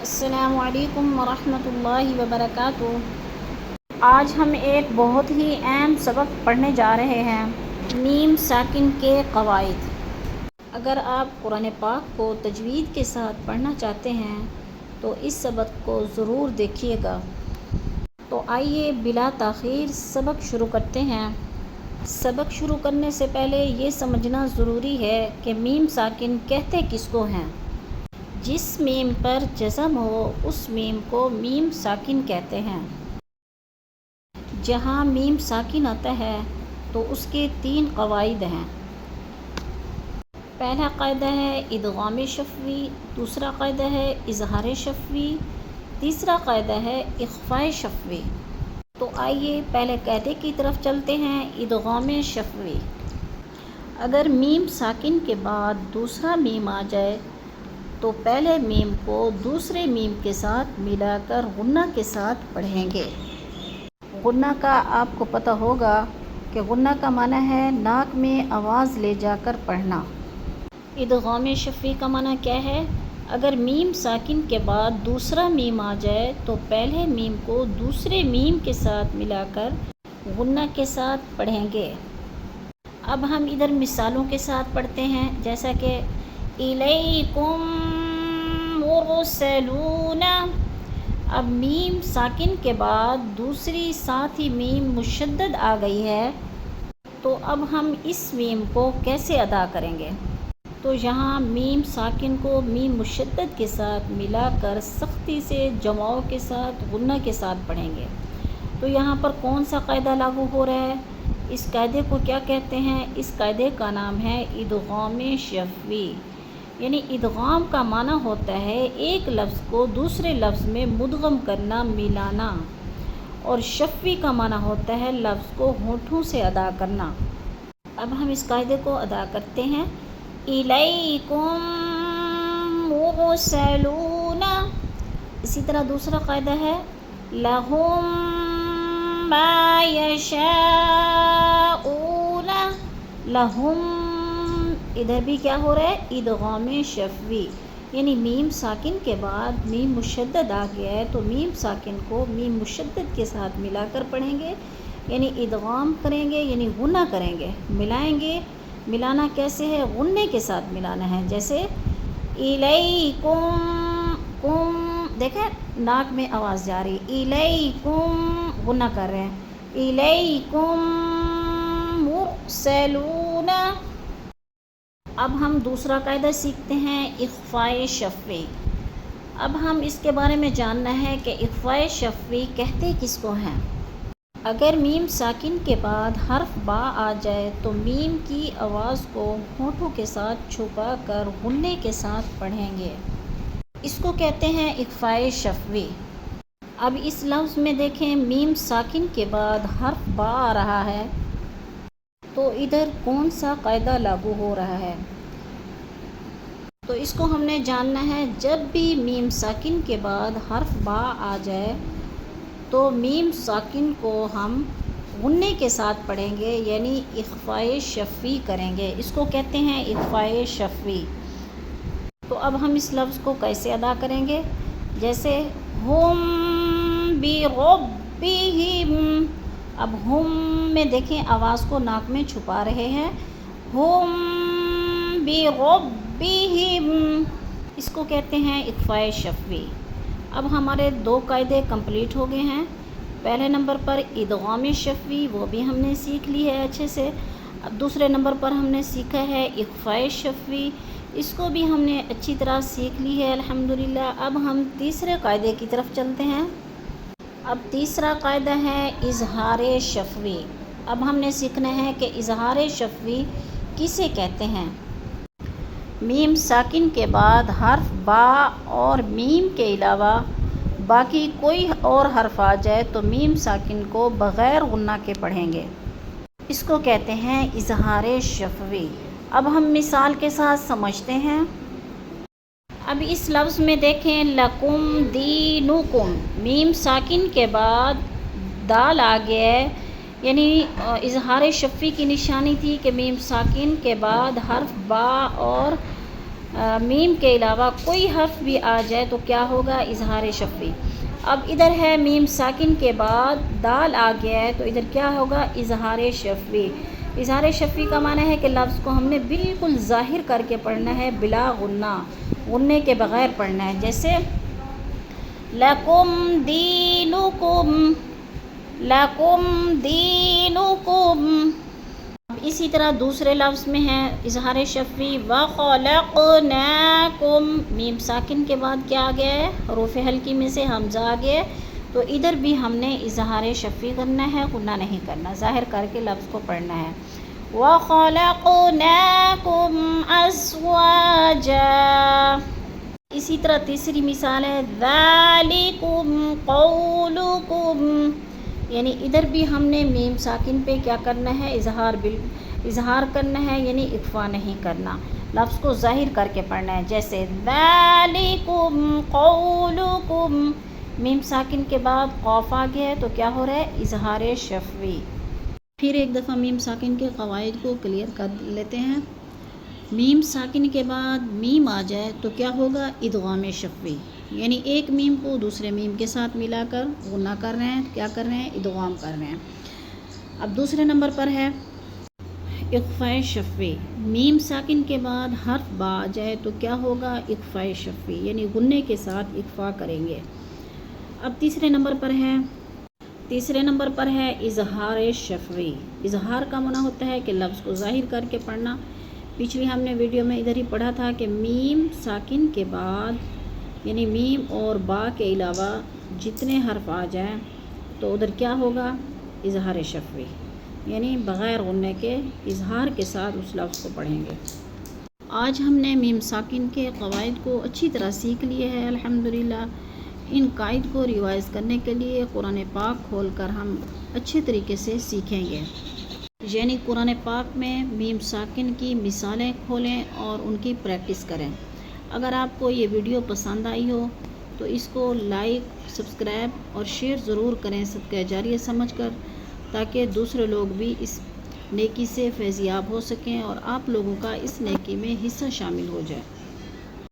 السلام علیکم ورحمۃ اللہ وبرکاتہ۔ آج ہم ایک بہت ہی اہم سبق پڑھنے جا رہے ہیں، میم ساکن کے قواعد۔ اگر آپ قرآن پاک کو تجوید کے ساتھ پڑھنا چاہتے ہیں تو اس سبق کو ضرور دیکھیے گا۔ تو آئیے بلا تاخیر سبق شروع کرتے ہیں۔ سبق شروع کرنے سے پہلے یہ سمجھنا ضروری ہے کہ میم ساکن کہتے کس کو ہیں۔ جس میم پر جزم ہو اس میم کو میم ساکن کہتے ہیں۔ جہاں میم ساکن آتا ہے تو اس کے 3 قواعد ہیں۔ پہلا قاعدہ ہے ادغام شفوی، دوسرا قاعدہ ہے اظہار شفوی، تیسرا قاعدہ ہے اخفاء شفوی۔ تو آئیے پہلے قاعدے کی طرف چلتے ہیں، ادغام شفوی۔ اگر میم ساکن کے بعد دوسرا میم آ جائے تو پہلے میم کو دوسرے میم کے ساتھ ملا کر غنہ کے ساتھ پڑھیں گے۔ غنہ کا آپ کو پتہ ہوگا کہ غنہ کا معنی ہے ناک میں آواز لے جا کر پڑھنا۔ ادغام شفوی کا معنی کیا ہے؟ اگر میم ساکن کے بعد دوسرا میم آ جائے تو پہلے میم کو دوسرے میم کے ساتھ ملا کر غنہ کے ساتھ پڑھیں گے۔ اب ہم ادھر مثالوں کے ساتھ پڑھتے ہیں، جیسا کہ الیکم مرسلون۔ اب میم ساکن کے بعد دوسری ساتھ ہی میم مشدد آ گئی ہے، تو اب ہم اس میم کو کیسے ادا کریں گے؟ تو یہاں میم ساکن کو میم مشدد کے ساتھ ملا کر سختی سے جماؤ کے ساتھ غنہ کے ساتھ پڑھیں گے۔ تو یہاں پر کون سا قاعدہ لاگو ہو رہا ہے؟ اس قاعدے کو کیا کہتے ہیں؟ اس قاعدے کا نام ہے ادغام شفوی۔ یعنی ادغام کا معنی ہوتا ہے ایک لفظ کو دوسرے لفظ میں مدغم کرنا، ملانا، اور شفوی کا معنی ہوتا ہے لفظ کو ہونٹوں سے ادا کرنا۔ اب ہم اس قاعدے کو ادا کرتے ہیں، الیکم مرسلون۔ اسی طرح دوسرا قاعدہ ہے لہم ما یشاؤون۔ لہم، ادھر بھی کیا ہو رہا ہے؟ ادغام شفوی۔ یعنی میم ساکن کے بعد میم مشدد آ گیا ہے تو میم ساکن کو میم مشدد کے ساتھ ملا کر پڑھیں گے، یعنی ادغام کریں گے، یعنی غنہ کریں گے، ملائیں گے۔ ملانا کیسے ہے؟ غنے کے ساتھ ملانا ہے، جیسے الیکم کم، دیکھیں ناک میں آواز جا رہی ہے، الیکم غنہ کر رہے ہیں، الیکم مرسلون۔ اب ہم دوسرا قاعدہ سیکھتے ہیں، اخفاء شفوی۔ اب ہم اس کے بارے میں جاننا ہے کہ اخفاء شفوی کہتے کس کو ہیں۔ اگر میم ساکن کے بعد حرف با آ جائے تو میم کی آواز کو ہونٹوں کے ساتھ چھپا کر غنے کے ساتھ پڑھیں گے، اس کو کہتے ہیں اخفاء شفوی۔ اب اس لفظ میں دیکھیں میم ساکن کے بعد حرف با آ رہا ہے، تو ادھر کون سا قاعدہ لاگو ہو رہا ہے؟ تو اس کو ہم نے جاننا ہے، جب بھی میم ساکن کے بعد حرف با آ جائے تو میم ساکن کو ہم غنے کے ساتھ پڑھیں گے، یعنی اخفاء شفوی کریں گے، اس کو کہتے ہیں اخفاء شفوی۔ تو اب ہم اس لفظ کو کیسے ادا کریں گے؟ جیسے ہم بربہم۔ اب ہم میں دیکھیں آواز کو ناک میں چھپا رہے ہیں، ہم بربہم، اس کو کہتے ہیں اخفاء شفوی۔ اب ہمارے 2 قاعدے کمپلیٹ ہو گئے ہیں۔ پہلے نمبر پر ادغام شفوی، وہ بھی ہم نے سیکھ لی ہے اچھے سے۔ اب دوسرے نمبر پر ہم نے سیکھا ہے اخفاء شفوی، اس کو بھی ہم نے اچھی طرح سیکھ لی ہے الحمدللہ۔ اب ہم تیسرے قاعدے کی طرف چلتے ہیں۔ اب تیسرا قاعدہ ہے اظہار شفوی۔ اب ہم نے سیکھنا ہے کہ اظہار شفوی کسے کہتے ہیں۔ میم ساکن کے بعد حرف با اور میم کے علاوہ باقی کوئی اور حرف آ جائے تو میم ساکن کو بغیر غنہ کے پڑھیں گے، اس کو کہتے ہیں اظہار شفوی۔ اب ہم مثال کے ساتھ سمجھتے ہیں۔ اب اس لفظ میں دیکھیں لکم دینکم، میم ساکن کے بعد دال آ گیا ہے، یعنی اظہار شفوی کی نشانی تھی کہ میم ساکن کے بعد حرف با اور میم کے علاوہ کوئی حرف بھی آ جائے تو کیا ہوگا؟ اظہار شفوی۔ اب ادھر ہے میم ساکن کے بعد دال آ گیا ہے تو ادھر کیا ہوگا؟ اظہار شفوی۔ اظہار شفوی کا معنی ہے کہ لفظ کو ہم نے بالکل ظاہر کر کے پڑھنا ہے، بلا غنہ، غنے کے بغیر پڑھنا ہے۔ جیسے لکم دینکم، لکم دینکم۔ اسی طرح دوسرے لفظ میں ہے اظہار شفوی وَخَلَقْنَاكُمْ، میم ساکن کے بعد کیا آ گیا ہے؟ حروف حلقی میں سے حمزہ آ گیا ہے تو ادھر بھی ہم نے اظہار شفوی کرنا ہے، غنہ نہیں کرنا، ظاہر کر کے لفظ کو پڑھنا ہے۔ وَخَلَقْنَاكُمْ أَزْوَاجًا۔ اسی طرح تیسری مثال ہے ذَلِكُمْ قَوْلُكُمْ، یعنی ادھر بھی ہم نے میم ساکن پہ کیا کرنا ہے؟ اظہار کرنا ہے، یعنی اخفا نہیں کرنا، لفظ کو ظاہر کر کے پڑھنا ہے۔ جیسے ذَلِكُمْ قَوْلُكُمْ، میم ساکن کے بعد قاف آ گیا ہے تو کیا ہو رہا ہے؟ اظہار شفوی۔ پھر ایک دفعہ میم ساکن کے قواعد کو کلیئر کر لیتے ہیں۔ میم ساکن کے بعد میم آ جائے تو کیا ہوگا؟ ادغام شفوی، یعنی ایک میم کو دوسرے میم کے ساتھ ملا کر غنہ کر رہے ہیں، کیا کر رہے ہیں؟ ادغام کر رہے ہیں۔ اب دوسرے نمبر پر ہے اخفاء شفوی، میم ساکن کے بعد حرف با آ جائے تو کیا ہوگا؟ اخفاء شفوی، یعنی غنے کے ساتھ اخفا کریں گے۔ اب تیسرے نمبر پر ہے اظہار شفوی۔ اظہار کا معنی ہوتا ہے کہ لفظ کو ظاہر کر کے پڑھنا۔ پچھلی ہم نے ویڈیو میں ادھر ہی پڑھا تھا کہ میم ساکن کے بعد یعنی میم اور با کے علاوہ جتنے حرف آ جائیں تو ادھر کیا ہوگا؟ اظہار شفوی، یعنی بغیر غنے کے اظہار کے ساتھ اس لفظ کو پڑھیں گے۔ آج ہم نے میم ساکن کے قواعد کو اچھی طرح سیکھ لیے ہیں الحمدللہ۔ ان قواعد کو ریوائز کرنے کے لیے قرآن پاک کھول کر ہم اچھے طریقے سے سیکھیں گے، یعنی قرآن پاک میں میم ساکن کی مثالیں کھولیں اور ان کی پریکٹس کریں۔ اگر آپ کو یہ ویڈیو پسند آئی ہو تو اس کو لائک، سبسکرائب اور شیئر ضرور کریں صدقہ جاریہ سمجھ کر، تاکہ دوسرے لوگ بھی اس نیکی سے فیض یاب ہو سکیں اور آپ لوگوں کا اس نیکی میں حصہ شامل ہو جائے۔